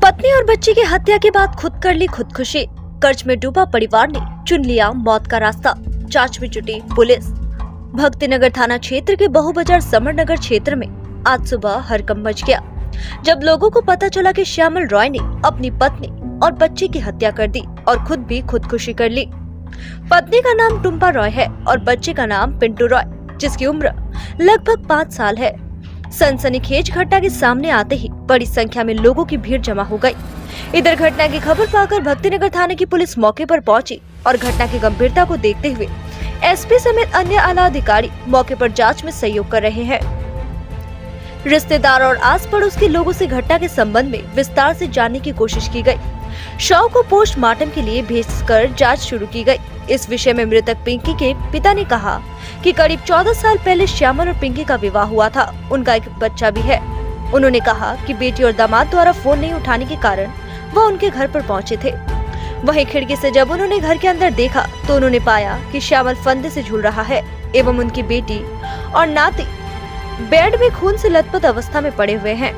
पत्नी और बच्ची की हत्या के बाद खुद कर ली खुदकुशी। कर्ज में डूबा परिवार ने चुन लिया मौत का रास्ता। जांच में जुटी पुलिस। भक्तिनगर थाना क्षेत्र के बहुबाजार समरनगर क्षेत्र में आज सुबह हड़कंप मच गया जब लोगों को पता चला कि श्यामल रॉय ने अपनी पत्नी और बच्ची की हत्या कर दी और खुद भी खुदकुशी कर ली। पत्नी का नाम टुम्पा रॉय है और बच्चे का नाम पिंटू रॉय, जिसकी उम्र लगभग 5 साल है। सनसनीखेज घटना के सामने आते ही बड़ी संख्या में लोगों की भीड़ जमा हो गई। इधर घटना की खबर पाकर भक्तिनगर थाने की पुलिस मौके पर पहुंची और घटना की गंभीरता को देखते हुए एसपी समेत अन्य आला अधिकारी मौके पर जांच में सहयोग कर रहे हैं। रिश्तेदार और आस पड़ोस के लोगों से घटना के संबंध में विस्तार से जानने की कोशिश की गई। शव को पोस्टमार्टम के लिए भेजकर जांच शुरू की गई। इस विषय में मृतक पिंकी के पिता ने कहा कि करीब 14 साल पहले श्यामल और पिंकी का विवाह हुआ था। उनका एक बच्चा भी है। उन्होंने कहा कि बेटी और दामाद द्वारा फोन नहीं उठाने के कारण वह उनके घर पर पहुंचे थे। वहीं खिड़की से जब उन्होंने घर के अंदर देखा तो उन्होंने पाया कि श्यामल फंदे से झूल रहा है एवं उनकी बेटी और नाती बेड में खून से लथपथ अवस्था में पड़े हुए हैं।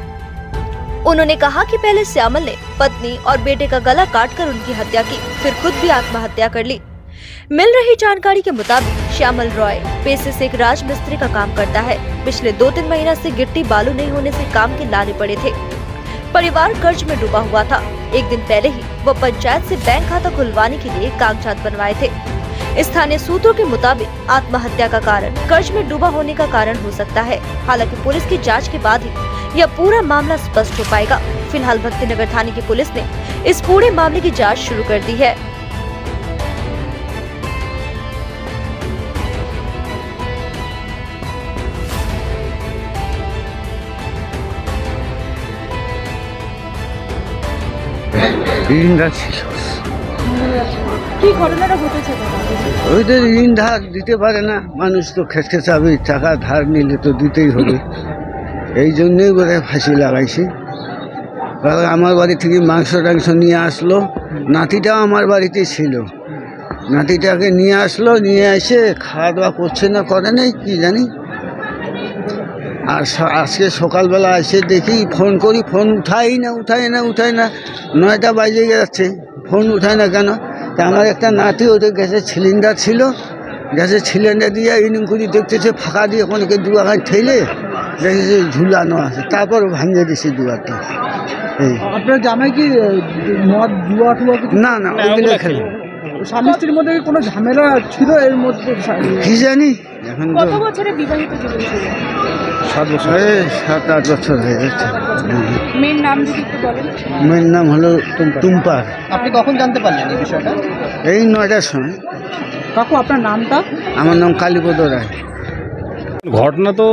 उन्होंने कहा कि पहले श्यामल ने पत्नी और बेटे का गला काटकर उनकी हत्या की, फिर खुद भी आत्महत्या कर ली। मिल रही जानकारी के मुताबिक श्यामल रॉय पेशे से एक राजमिस्त्री का काम करता है। पिछले 2-3 महीना से गिट्टी बालू नहीं होने से काम के लाले पड़े थे। परिवार कर्ज में डूबा हुआ था। एक दिन पहले ही वह पंचायत से बैंक खाता खुलवाने के लिए कागजात बनवाए थे। स्थानीय सूत्रों के मुताबिक आत्महत्या का कारण कर्ज में डूबा होने का कारण हो सकता है। हालांकि पुलिस की जांच के बाद ही यह पूरा मामला स्पष्ट हो पाएगा। फिलहाल भक्तिनगर थाने की पुलिस ने इस पूरे मामले की जांच शुरू कर दी है। কি ঘটনাটা ঘটেছে? ওই তো ঋণ ধার দিতে পারে না মানুষ, তো খেসখেসাবে টাকা ধার নিলে তো দিতেই হবে। এই জন্যই বোধহয় ফাঁসি লাগাইছি। আমার বাড়ি থেকে মাংস টাংস নিয়ে আসলো, নাতিটাও আমার বাড়িতে ছিল। নাতিটাকে নিয়ে আসলো, নিয়ে এসে খাওয়া দাওয়া করছে না করে নেই কি জানি। আর আজকে সকালবেলা এসে দেখি ফোন করি, ফোন উঠাই না 9টা বাজে যাচ্ছে, ফোন উঠায় না কেন? তা আমার একটা নাতি ওদের গ্যাসের সিলিন্ডার ছিল, গ্যাসের সিলিন্ডার দিয়ে ইনিং করে দেখতেছে ফাঁকা দিয়ে অনেকে দুয়াখান ঠেলে দেখেছে ঝুলানো আছে, তারপর ভাঙিয়ে দিয়েছে দুয়ারটা। এই আপনার জামাই কি মদ জুয়া টুয়া? না না, ওইগুলো খেলে। স্বামী স্ত্রীর মধ্যে কোনো ঝামেলা ছিল এর মধ্যে? কি জানি। এখন কত বছরের বিবাহিত জীবন ছিল? 7 বছর হয়ে গেছে। মেয়ের নাম যদি একটু বলেন। মেয়ের নাম হলো টুম্পা। আপনি কখন জানতে পারলেন এই বিষয়টা? এই 9টার সময়। কাকু আপনার নামটা? আমার নাম কালীপদ রায়। ঘটনা তো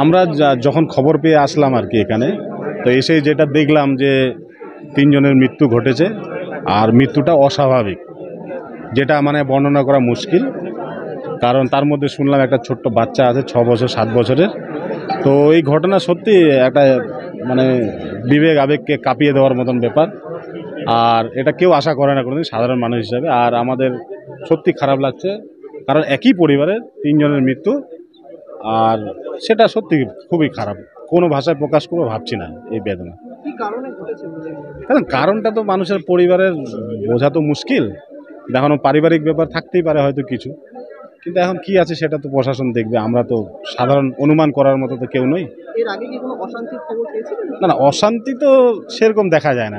আমরা যখন খবর পেয়ে আসলাম আর কি এখানে, তো এসে যেটা দেখলাম যে 3 জনের মৃত্যু ঘটেছে আর মৃত্যুটা অস্বাভাবিক, যেটা মানে বর্ণনা করা মুশকিল। কারণ তার মধ্যে শুনলাম একটা ছোট্ট বাচ্চা আছে 6 বছর 7 বছরের। তো এই ঘটনা সত্যি একটা মানে বিবেক আবেগকে কাঁপিয়ে দেওয়ার মতন ব্যাপার। আর এটা কেউ আশা করে না কোনোদিন সাধারণ মানুষ হিসাবে। আর আমাদের সত্যি খারাপ লাগছে, কারণ একই পরিবারের 3 জনের মৃত্যু, আর সেটা সত্যি খুবই খারাপ। কোনো ভাষায় প্রকাশ করবো ভাবছি না এই বেদনা। কারণ কারণটা তো মানুষের পরিবারের বোঝা তো মুশকিল। এখনো পারিবারিক ব্যাপার থাকতেই পারে হয়তো কিছু, কিন্তু এখন কি আছে সেটা তো প্রশাসন দেখবে। আমরা তো সাধারণ অনুমান করার মতো তো কেউ নই। এর আগে কি কোনো অশান্তির খবর পেয়েছিলেন? না, অশান্তি তো সেরকম দেখা যায় না।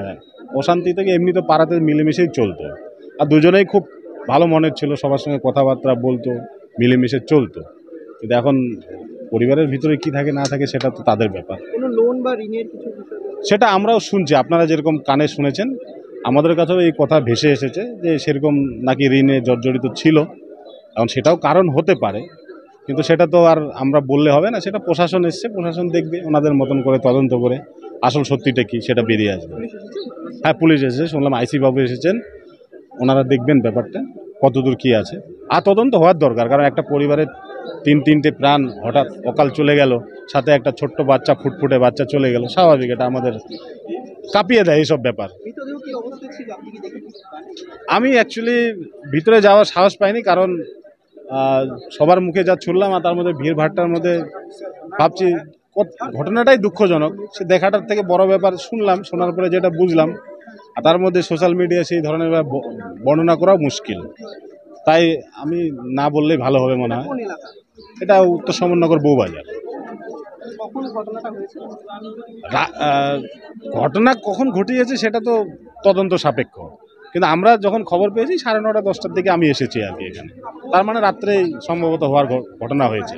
অশান্তি থেকে এমনি তো পাড়াতে মিলেমিশেই চলতো, আর দুজনেই খুব ভালো মনের ছিল, সবার সঙ্গে কথাবার্তা বলতো, মিলেমিশে চলতো। কিন্তু এখন পরিবারের ভিতরে কি থাকে না থাকে সেটা তো তাদের ব্যাপার। কোনো লোন বা ঋণের কিছু সেটা আমরাও শুনছি, আপনারা যেরকম কানে শুনেছেন আমাদের কাছেও এই কথা ভেসে এসেছে যে সেরকম নাকি ঋণে জর্জরিত ছিল। এখন সেটাও কারণ হতে পারে, কিন্তু সেটা তো আর আমরা বললে হবে না। সেটা প্রশাসন এসছে, প্রশাসন দেখবে ওনাদের মতন করে তদন্ত করে আসল সত্যিটা কি সেটা বেরিয়ে আসবে। হ্যাঁ, পুলিশ এসেছে, শুনলাম আইসি বাবু এসেছেন, ওনারা দেখবেন ব্যাপারটা কতদূর কি আছে। আর তদন্ত হওয়ার দরকার, কারণ একটা পরিবারের 3-3টে প্রাণ হঠাৎ অকাল চলে গেল, সাথে একটা ছোট্ট বাচ্চা, ফুটফুটে বাচ্চা চলে গেল, স্বাভাবিক এটা আমাদের কাঁপিয়ে দেয় এইসব ব্যাপার। আমি অ্যাকচুয়ালি ভিতরে যাওয়ার সাহস পাইনি, কারণ সবার মুখে যা শুনলাম আর তার মধ্যে ভিড় ভাট্টার মধ্যে ভাবছি ঘটনাটাই দুঃখজনক, সে দেখাটার থেকে বড় ব্যাপার শুনলাম, শোনার পরে যেটা বুঝলাম, আর তার মধ্যে সোশ্যাল মিডিয়া সেই ধরনের বর্ণনা করাও মুশকিল। তাই আমি না বললেই ভালো হবে মনে হয়। কোন এলাকা? এটা উত্তর সমরনগর বউবাজার। কখন ঘটনাটা হয়েছিল? ঘটনা কখন ঘটিয়েছে সেটা তো তদন্ত সাপেক্ষ, কিন্তু আমরা যখন খবর পেয়েছি 9:30 10টার দিকে আমি এসেছি আর কি এখানে, তার মানে রাত্রে সম্ভবত হওয়ার ঘটনা হয়েছে।